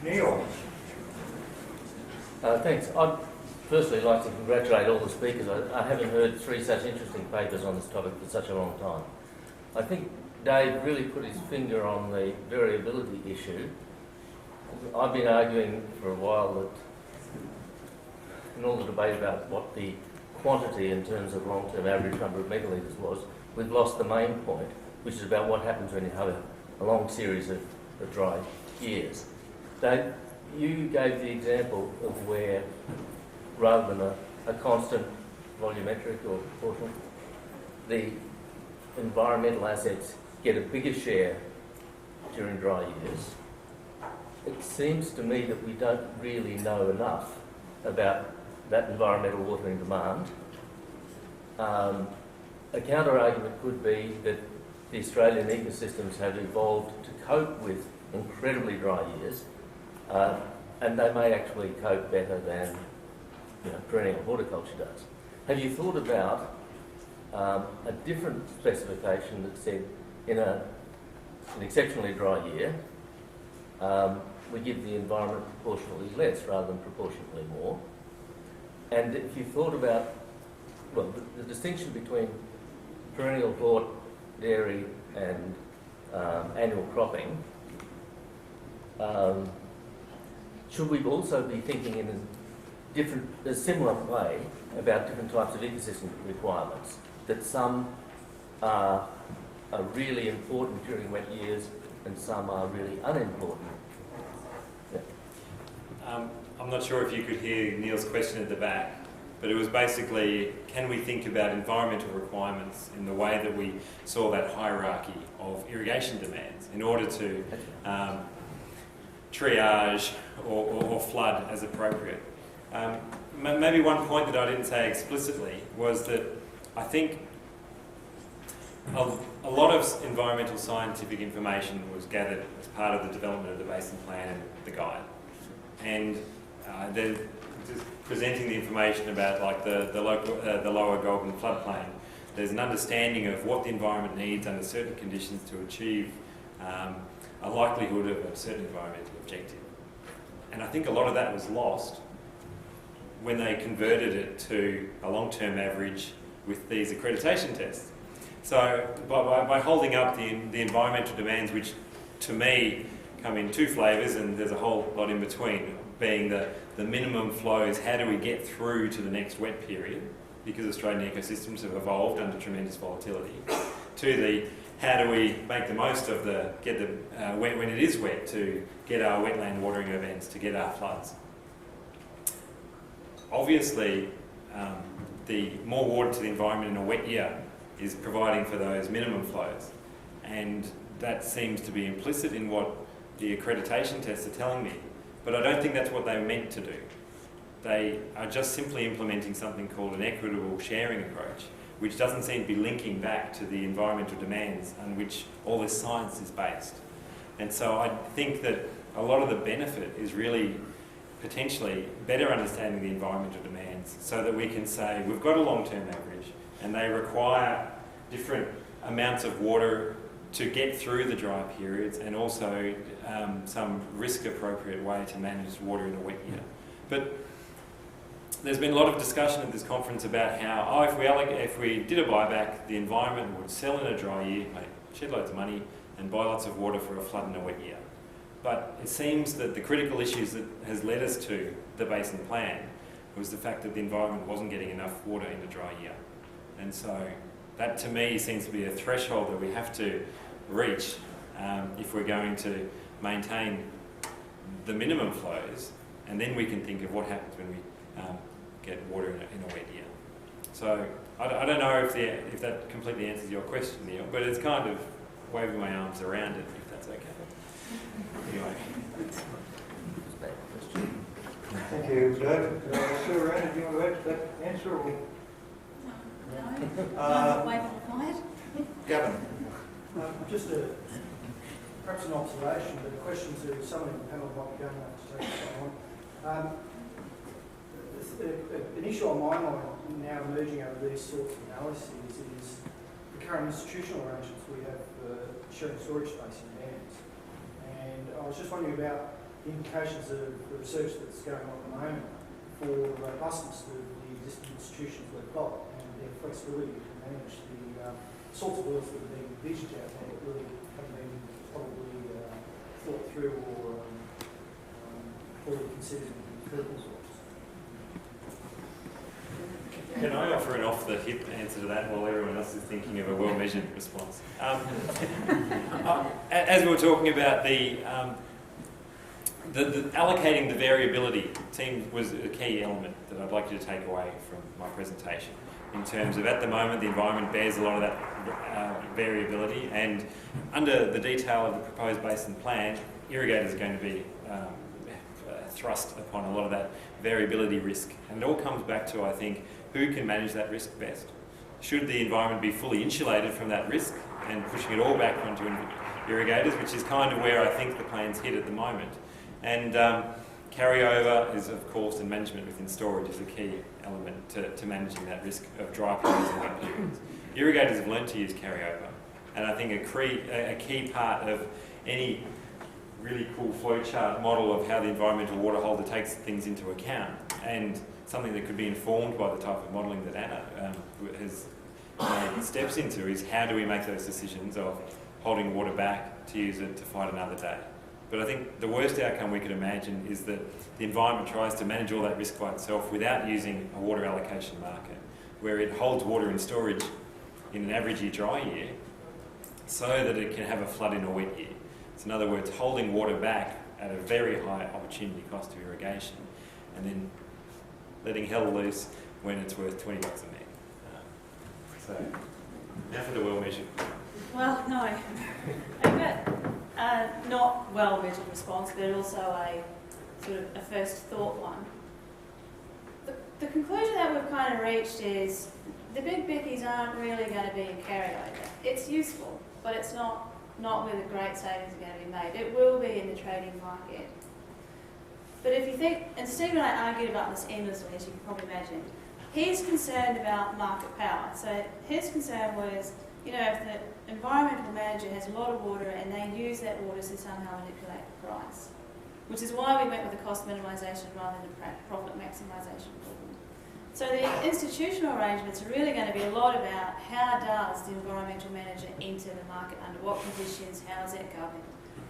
Neil. Thanks. I'd firstly like to congratulate all the speakers. I haven't heard three such interesting papers on this topic for such a long time. I think Dave really put his finger on the variability issue. I've been arguing for a while that in all the debate about what the quantity in terms of long-term average number of megalitres was, we've lost the main point, which is about what happens when you have a long series of dry years. Dave, you gave the example of where, rather than a constant volumetric or proportional, the environmental assets get a bigger share during dry years. It seems to me that we don't really know enough about that environmental watering demand. A counter-argument could be that the Australian ecosystems have evolved to cope with incredibly dry years, and they may actually cope better than perennial horticulture does. Have you thought about a different specification that said in an exceptionally dry year, we give the environment proportionally less rather than proportionately more? And if you thought about, well, the distinction between perennial hort, dairy and annual cropping, should we also be thinking in a similar way about different types of ecosystem requirements, that some are really important during wet years and some are really unimportant? Yeah. I'm not sure if you could hear Neil's question at the back, but it was basically, can we think about environmental requirements in the way that we saw that hierarchy of irrigation demands in order to triage or flood as appropriate? Maybe one point that I didn't say explicitly was that I think a lot of environmental scientific information was gathered as part of the development of the Basin Plan and the guide. And they're just presenting the information about like the lower Goulburn floodplain. There's an understanding of what the environment needs under certain conditions to achieve a likelihood of a certain environmental objective. And I think a lot of that was lost when they converted it to a long-term average with these accreditation tests. So by holding up the environmental demands, which to me come in two flavours, and there's a whole lot in between, being the minimum flows, how do we get through to the next wet period, because Australian ecosystems have evolved under tremendous volatility, to the how do we make the most of when it is wet, to get our wetland watering events, to get our floods. Obviously, the more water to the environment in a wet year is providing for those minimum flows, and that seems to be implicit in what the accreditation tests are telling me. But I don't think that's what they meant to do. They are just simply implementing something called an equitable sharing approach, which doesn't seem to be linking back to the environmental demands on which all this science is based. And so I think that a lot of the benefit is really potentially better understanding the environmental demands so that we can say we've got a long-term average and they require different amounts of water to get through the dry periods, and also some risk-appropriate way to manage water in a wet year. But there's been a lot of discussion at this conference about how, if we did a buyback, the environment would sell in a dry year, make shed loads of money, and buy lots of water for a flood in a wet year. But it seems that the critical issues that has led us to the Basin Plan was the fact that the environment wasn't getting enough water in a dry year. And so that to me seems to be a threshold that we have to reach if we're going to maintain the minimum flows, and then we can think of what happens when we get water in a wet year. So I don't know if that completely answers your question, Neil, but it's kind of waving my arms around it, if that's okay. Anyway. Thank you, David. Sue, Rana, do you want to add to that answer? Or? No. Gavin. Just perhaps an observation, but a question to someone in the panel might be going to take that on. An issue on my mind now emerging out of these sorts of analyses is the current institutional arrangements we have sharing storage space in dams. And I was just wondering about indications of the research that's going on at the moment for the robustness of the existing institutions we've got and their flexibility to manage the sorts of works that are being envisaged out there that really haven't been probably thought through or fully considered in purpose. Can I offer an off-the-hip answer to that while everyone else is thinking of a well-measured response? As we were talking about the allocating the variability was a key element that I'd like you to take away from my presentation. In terms of, at the moment, the environment bears a lot of that variability, and under the detail of the proposed basin plan, irrigators are going to be thrust upon a lot of that variability risk. And it all comes back to, I think, who can manage that risk best? Should the environment be fully insulated from that risk and pushing it all back onto irrigators, which is kind of where I think the plan's hit at the moment. And carryover is, of course, and management within storage is a key element to managing that risk of dry periods and wet periods. Irrigators have learned to use carryover, and I think a key part of any really cool flowchart model of how the environmental water holder takes things into account, and something that could be informed by the type of modelling that Anna has made steps into, is how do we make those decisions of holding water back to use it to fight another day. But I think the worst outcome we could imagine is that the environment tries to manage all that risk by itself without using a water allocation market, where it holds water in storage in an average year dry year so that it can have a flood in a wet year. So in other words, holding water back at a very high opportunity cost of irrigation, and then letting hell loose when it's worth $20 a meg. So now for the well measured. Well, no, I've got not well measured response, but also a sort of a first thought one. The conclusion that we've kind of reached is the big bickies aren't really going to be in carryover. It's useful, but it's not where the great savings are going to be made. It will be in the trading market. But if you think, and Steve and I argued about this endlessly, as you can probably imagine, he's concerned about market power. So his concern was, you know, if the environmental manager has a lot of water and they use that water to somehow manipulate the price, which is why we went with the cost minimisation rather than profit maximisation problem. So the institutional arrangements are really going to be a lot about how does the environmental manager enter the market, under what conditions, how is it governed,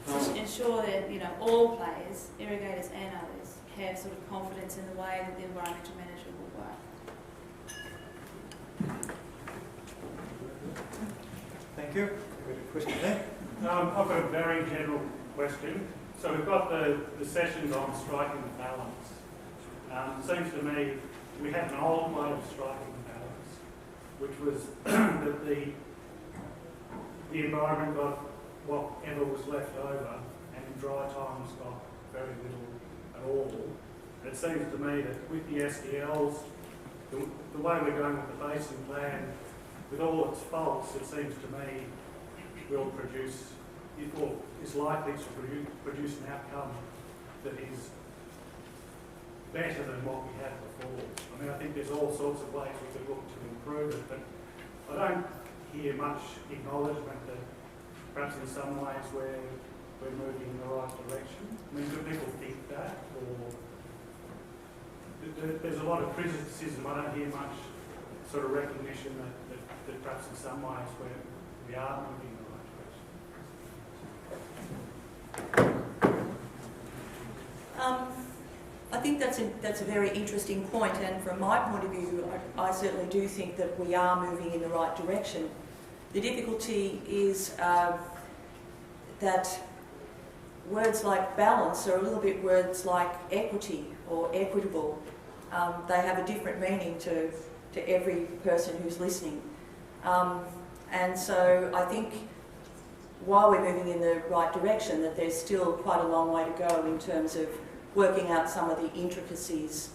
to ensure that, you know, all players, irrigators and others, have sort of confidence in the way that the environmental manager will work. Thank you. You've got a question there? I've got a very general question. So we've got the sessions on striking the balance. Seems to me we had an old way of striking the balance, which was that the environment got whatever was left over, and in dry times got very little at all. And it seems to me that with the SDLs, the way we're going with the basin plan, with all its faults, it seems to me will produce, or is likely to produce an outcome that is better than what we had before. I mean, I think there's all sorts of ways we could look to improve it, but I don't hear much acknowledgement that perhaps in some ways we're moving in the right direction. I mean, do people think that? Or there's a lot of criticism. I don't hear much sort of recognition that perhaps in some ways we are moving in the right direction. I think that's a very interesting point, and from my point of view, I certainly do think that we are moving in the right direction. The difficulty is that words like balance are a little bit words like equity or equitable. They have a different meaning to every person who's listening. And so I think while we're moving in the right direction, that there's still quite a long way to go in terms of working out some of the intricacies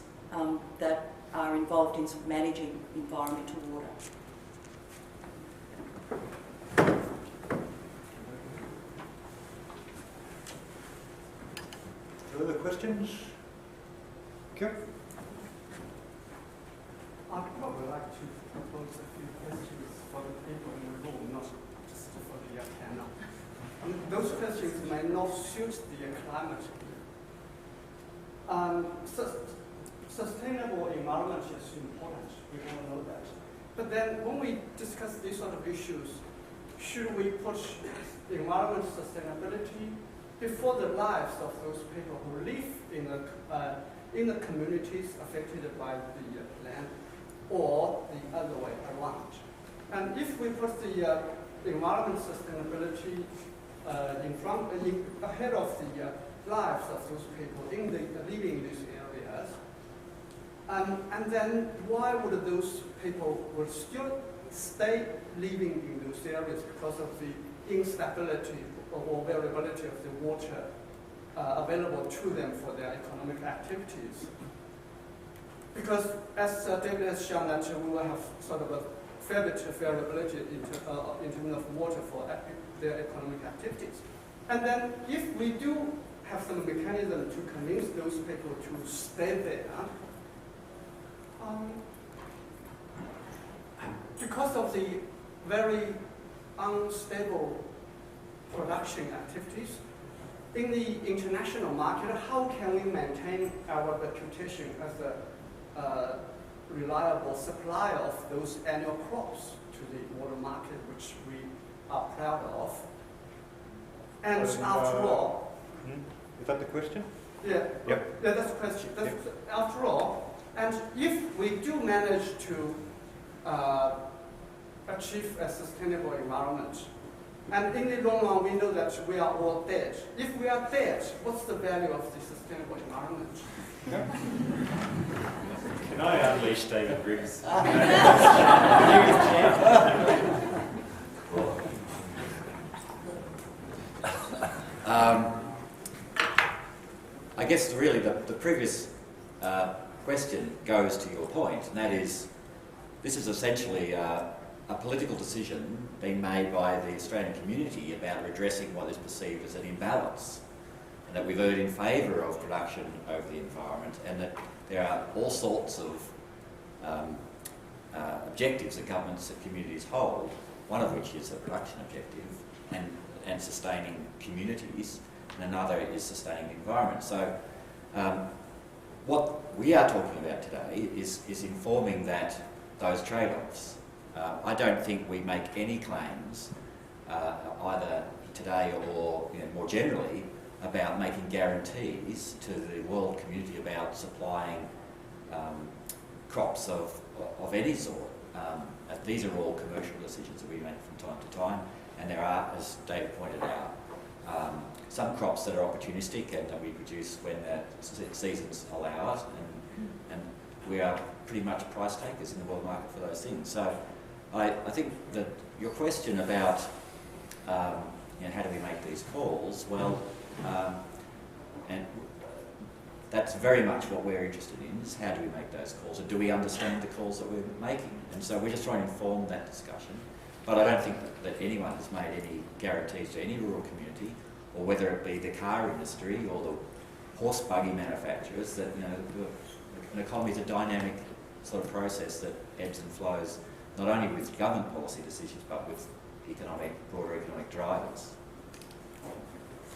that are involved in managing environmental water. Further questions? Okay. I'd probably like to propose a few questions for the people in the room, not just for the panel. Those questions may not suit the climate Sustainable environment is important. We all know that. But then when we discuss these sort of issues, should we put environment sustainability before the lives of those people who live in the communities affected by the land, or the other way around? And if we put the environment sustainability ahead of the lives of those people living in these areas, and then why would those people would still stay living in those areas because of the instability or variability of the water available to them for their economic activities? Because as David has shown, that we will have sort of a fair bit of variability in terms of water for their economic activities. And then if we do have some mechanism to convince those people to stay there, because of the very unstable production activities in the international market, how can we maintain our reputation as a reliable supplier of those annual crops to the world market, which we are proud of? And after all, is that the question? Yeah, Yep. Yeah, that's the question. After all, and if we do manage to achieve a sustainable environment, and in the long run we know that we are all dead. If we are dead, what's the value of the sustainable environment? Can I unleash David Briggs? I guess really the previous question goes to your point, and that is, this is essentially a political decision being made by the Australian community about redressing what is perceived as an imbalance, and that we vote in favour of production over the environment, and that there are all sorts of objectives that governments and communities hold, one of which is a production objective and sustaining communities, and another is sustaining the environment. So what we are talking about today is informing those trade-offs. I don't think we make any claims, either today or more generally, about making guarantees to the world community about supplying crops of any sort. These are all commercial decisions that we make from time to time, and there are, as David pointed out, some crops that are opportunistic and that we produce when the seasons allow it, and we are pretty much price takers in the world market for those things. So I think that your question about how do we make these calls, well, and that's very much what we're interested in, is how do we make those calls, and do we understand the calls that we're making? And so we're just trying to inform that discussion. But I don't think that anyone has made any guarantees to any rural community, or whether it be the car industry or the horse buggy manufacturers, that an economy is a dynamic sort of process that ebbs and flows, not only with government policy decisions, but with broader economic drivers.